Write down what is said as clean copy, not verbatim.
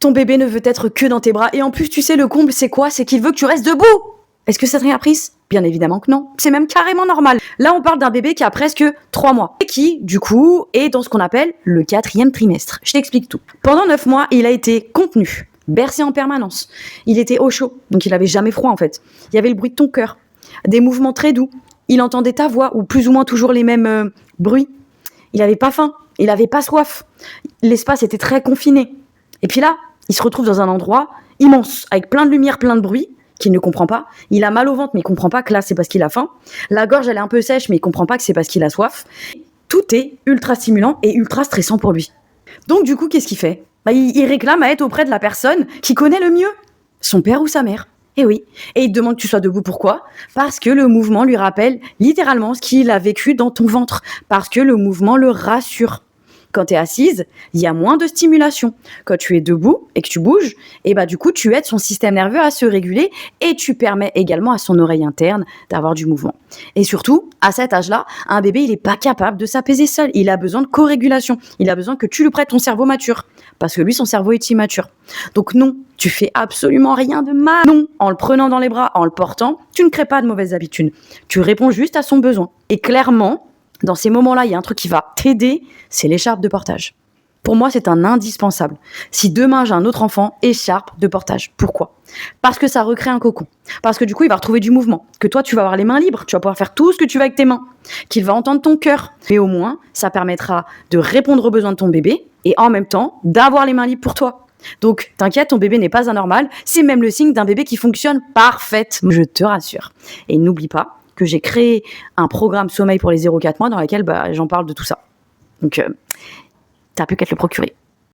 Ton bébé ne veut être que dans tes bras. Et en plus, tu sais, le comble, c'est quoi? C'est qu'il veut que tu restes debout. Est-ce que c'est une caprice? Bien évidemment que non. C'est même carrément normal. Là, on parle d'un bébé qui a presque 3 mois. Et qui, du coup, est dans ce qu'on appelle le 4e trimestre. Je t'explique tout. Pendant 9 mois, il a été contenu, bercé en permanence. Il était au chaud, donc il avait jamais froid en fait. Il y avait le bruit de ton cœur, des mouvements très doux. Il entendait ta voix, ou plus ou moins toujours les mêmes bruits. Il avait pas faim, il avait pas soif. L'espace était très confiné. Et puis là, il se retrouve dans un endroit immense, avec plein de lumière, plein de bruit, qu'il ne comprend pas. Il a mal au ventre, mais il comprend pas que là, c'est parce qu'il a faim. La gorge, elle est un peu sèche, mais il comprend pas que c'est parce qu'il a soif. Tout est ultra stimulant et ultra stressant pour lui. Donc du coup, qu'est-ce qu'il fait? Il réclame à être auprès de la personne qui connaît le mieux, son père ou sa mère. Et oui. Et il te demande que tu sois debout. Pourquoi? Parce que le mouvement lui rappelle littéralement ce qu'il a vécu dans ton ventre. Parce que le mouvement le rassure. Quand tu es assise, il y a moins de stimulation. Quand tu es debout et que tu bouges, et du coup, tu aides son système nerveux à se réguler et tu permets également à son oreille interne d'avoir du mouvement. Et surtout, à cet âge-là, un bébé, il n'est pas capable de s'apaiser seul. Il a besoin de co-régulation. Il a besoin que tu lui prêtes ton cerveau mature. Parce que lui, son cerveau est immature. Donc non, tu fais absolument rien de mal. Non, en le prenant dans les bras, en le portant, tu ne crées pas de mauvaises habitudes. Tu réponds juste à son besoin. Et clairement, dans ces moments-là, il y a un truc qui va t'aider, c'est l'écharpe de portage. Pour moi, c'est un indispensable. Si demain j'ai un autre enfant, écharpe de portage. Pourquoi? Parce que ça recrée un cocon. Parce que du coup, il va retrouver du mouvement. Que toi, tu vas avoir les mains libres. Tu vas pouvoir faire tout ce que tu veux avec tes mains. Qu'il va entendre ton cœur. Mais au moins, ça permettra de répondre aux besoins de ton bébé et en même temps, d'avoir les mains libres pour toi. Donc, t'inquiète, ton bébé n'est pas anormal. C'est même le signe d'un bébé qui fonctionne parfaitement. Je te rassure. Et n'oublie pas que j'ai créé un programme sommeil pour les 0-4 mois dans lequel j'en parle de tout ça. Donc, t'as plus qu'à te le procurer.